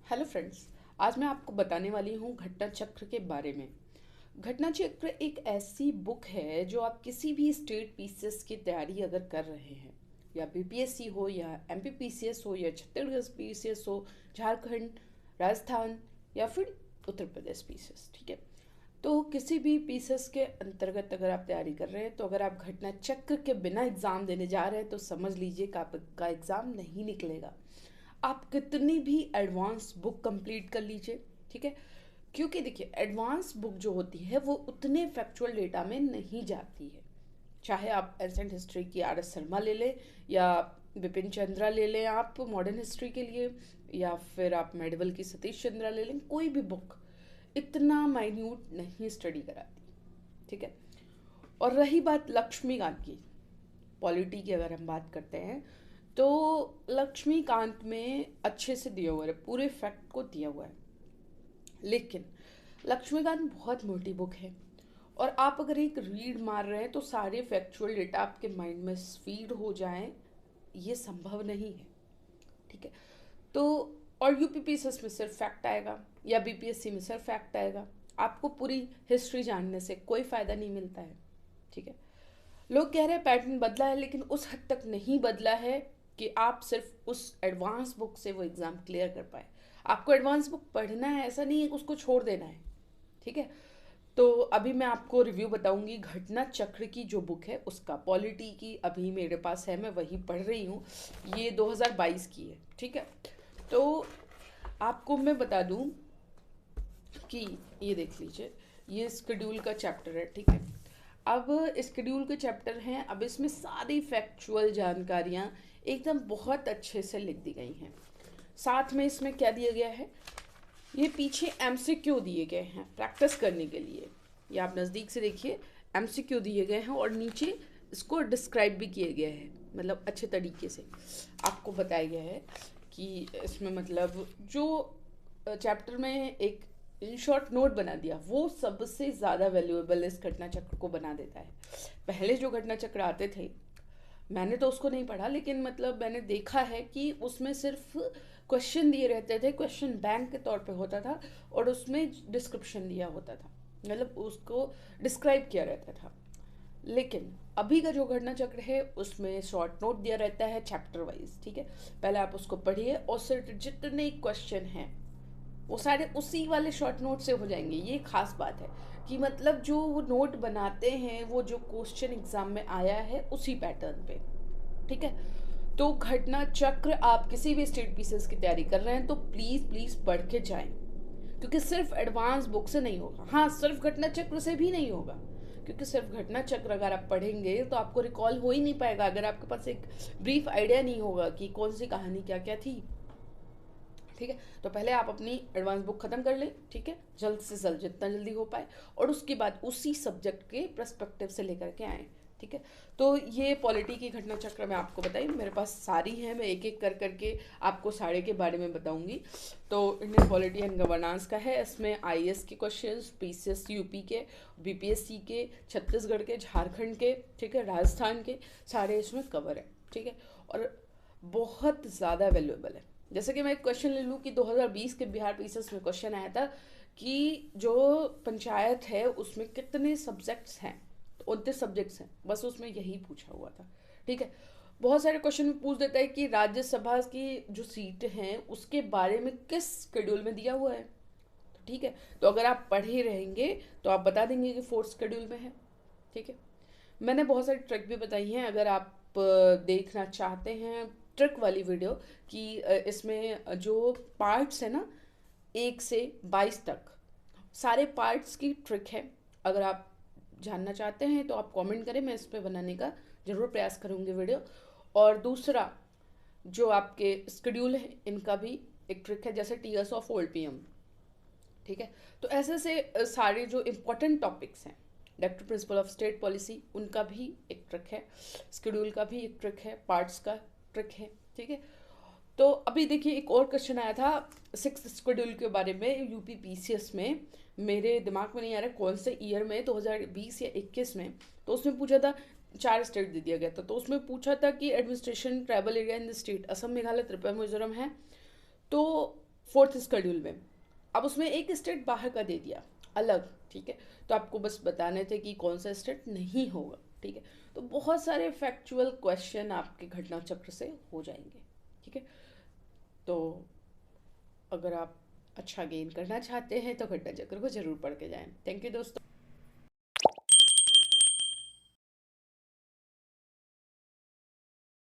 Hello friends. आज मैं आपको बताने वाली हूँ घटना चक्र के बारे में। घटना चक्र एक ऐसी बुक है जो आप किसी भी स्टेट पीसीएस की तैयारी अगर कर रहे हैं, या बीपीएससी हो या एमपीपीसीएस हो या छत्तीसगढ़ पीसीएस हो, झारखंड, राजस्थान या फिर उत्तर प्रदेश पीसीएस, ठीक है। तो किसी भी पीसीएस के अंतर्गत अगर आप तैयारी कर रहे हैं, तो अगर आप घटना चक्र के बिना एग्ज़ाम देने जा रहे हैं तो समझ लीजिए कि आपका एग्ज़ाम नहीं निकलेगा। आप कितनी भी एडवांस बुक कंप्लीट कर लीजिए, ठीक है। क्योंकि देखिए, एडवांस बुक जो होती है वो उतने फैक्चुअल डेटा में नहीं जाती है। चाहे आप एंसेंट हिस्ट्री की आर एस शर्मा ले लें, या विपिन चंद्रा ले लें आप मॉडर्न हिस्ट्री के लिए, या फिर आप मेडिवल की सतीश चंद्रा ले लें, कोई भी बुक इतना माइन्यूट नहीं स्टडी कराती, ठीक है। और रही बात लक्ष्मीकांत की, पॉलिटी की अगर हम बात करते हैं, तो लक्ष्मीकांत में अच्छे से दिया हुआ है, पूरे फैक्ट को दिया हुआ है। लेकिन लक्ष्मीकांत बहुत मोटी बुक है, और आप अगर एक रीड मार रहे हैं तो सारे फैक्चुअल डेटा आपके माइंड में फीड हो जाएं, ये संभव नहीं है, ठीक है। तो और यूपीपीएसएस में सिर्फ फैक्ट आएगा या बीपीएससी में सिर्फ फैक्ट आएगा, आपको पूरी हिस्ट्री जानने से कोई फ़ायदा नहीं मिलता है, ठीक है। लोग कह रहे हैं पैटर्न बदला है, लेकिन उस हद तक नहीं बदला है कि आप सिर्फ उस एडवांस बुक से वो एग्ज़ाम क्लियर कर पाए। आपको एडवांस बुक पढ़ना है, ऐसा नहीं है कि उसको छोड़ देना है, ठीक है। तो अभी मैं आपको रिव्यू बताऊंगी घटना चक्र की जो बुक है उसका। पॉलिटी की अभी मेरे पास है, मैं वही पढ़ रही हूँ। ये 2022 की है, ठीक है। तो आपको मैं बता दूं कि ये देख लीजिए, ये स्केड्यूल का चैप्टर है, ठीक है। अब स्केड्यूल के चैप्टर हैं, अब इसमें सारी फैक्चुअल जानकारियाँ एकदम बहुत अच्छे से लिख दी गई हैं। साथ में इसमें क्या दिया गया है, ये पीछे एमसीक्यू दिए गए हैं प्रैक्टिस करने के लिए। ये आप नज़दीक से देखिए, एमसीक्यू दिए गए हैं और नीचे इसको डिस्क्राइब भी किए गए हैं, मतलब अच्छे तरीके से आपको बताया गया है कि इसमें मतलब जो चैप्टर में एक इन शॉर्ट नोट बना दिया, वो सबसे ज़्यादा वैल्यूएबल इस घटना चक्र को बना देता है। पहले जो घटना चक्र आते थे, मैंने तो उसको नहीं पढ़ा, लेकिन मतलब मैंने देखा है कि उसमें सिर्फ क्वेश्चन दिए रहते थे, क्वेश्चन बैंक के तौर पे होता था, और उसमें डिस्क्रिप्शन दिया होता था, मतलब उसको डिस्क्राइब किया रहता था। लेकिन अभी का जो घटना चक्र है उसमें शॉर्ट नोट दिया रहता है चैप्टर वाइज, ठीक है। पहले आप उसको पढ़िए और सिर्फ जितने क्वेश्चन हैं वो सारे उसी वाले शॉर्ट नोट से हो जाएंगे। ये खास बात है कि मतलब जो वो नोट बनाते हैं वो जो क्वेश्चन एग्जाम में आया है उसी पैटर्न पे, ठीक है। तो घटना चक्र आप किसी भी स्टेट पीसीएस की तैयारी कर रहे हैं तो प्लीज़ प्लीज़ पढ़ के जाएं, क्योंकि सिर्फ एडवांस बुक से नहीं होगा। हाँ, सिर्फ घटना चक्र से भी नहीं होगा, क्योंकि सिर्फ घटना चक्र अगर आप पढ़ेंगे तो आपको रिकॉल हो ही नहीं पाएगा अगर आपके पास एक ब्रीफ आइडिया नहीं होगा कि कौन सी कहानी क्या क्या थी, ठीक है। तो पहले आप अपनी एडवांस बुक खत्म कर लें, ठीक है, जल्द से जल्द जितना जल्दी हो पाए, और उसके बाद उसी सब्जेक्ट के पर्सपेक्टिव से लेकर के आएँ, ठीक है। तो ये पॉलिटी की घटना चक्र मैं आपको बताई, मेरे पास सारी है, मैं एक एक कर करके आपको सारे के बारे में बताऊंगी। तो इंडियन पॉलिटी एंड गवर्नेंस का है, इसमें आईएएस के क्वेश्चंस, पीसीएस यूपी के, बीपीएससी के, छत्तीसगढ़ के, झारखंड के, ठीक है, राजस्थान के, सारे इसमें कवर है, ठीक है। और बहुत ज़्यादा वैल्यूएबल है। जैसे कि मैं एक क्वेश्चन ले लूँ कि 2020 के बिहार पीसीएस में क्वेश्चन आया था कि जो पंचायत है उसमें कितने सब्जेक्ट्स हैं, तो 29 सब्जेक्ट्स हैं, बस उसमें यही पूछा हुआ था, ठीक है। बहुत सारे क्वेश्चन में पूछ देता है कि राज्यसभा की जो सीट हैं उसके बारे में किस शेड्यूल में दिया हुआ है, तो ठीक है। तो अगर आप पढ़े रहेंगे तो आप बता देंगे कि फोर्थ शेड्यूल में है, ठीक है। मैंने बहुत सारी ट्रिक भी बताई हैं, अगर आप देखना चाहते हैं ट्रिक वाली वीडियो कि इसमें जो पार्ट्स है ना, 1 से 22 तक सारे पार्ट्स की ट्रिक है। अगर आप जानना चाहते हैं तो आप कमेंट करें, मैं इस पर बनाने का ज़रूर प्रयास करूँगी वीडियो। और दूसरा, जो आपके स्केड्यूल है इनका भी एक ट्रिक है, जैसे टीएस ऑफ ओल्ड पीएम, ठीक है। तो ऐसे से सारे जो इम्पोर्टेंट टॉपिक्स हैं, director principle of state policy, उनका भी एक ट्रिक है, स्केड्यूल का भी एक ट्रिक है, पार्ट्स का ट्रिक है, ठीक है। तो अभी देखिए, एक और क्वेश्चन आया था 6 शेड्यूल के बारे में यूपी पीसीएस में, मेरे दिमाग में नहीं आ रहा कौन से ईयर में, 2020 या 21 में। तो उसमें पूछा था, 4 स्टेट दे दिया गया था, तो उसमें पूछा था कि administration tribal area in the state Assam, Meghalaya, Tripura, Mizoram है। तो फोर्थ शेड्यूल में। अब उसमें एक स्टेट बाहर का दे दिया अलग, ठीक है। तो आपको बस बताने थे कि कौन सा स्टेट नहीं होगा, ठीक है। तो बहुत सारे फैक्चुअल क्वेश्चन आपके घटना चक्र से हो जाएंगे, ठीक है। तो अगर आप अच्छा गेन करना चाहते हैं तो घटना चक्र को जरूर पढ़ के जाएं। थैंक यू दोस्तों।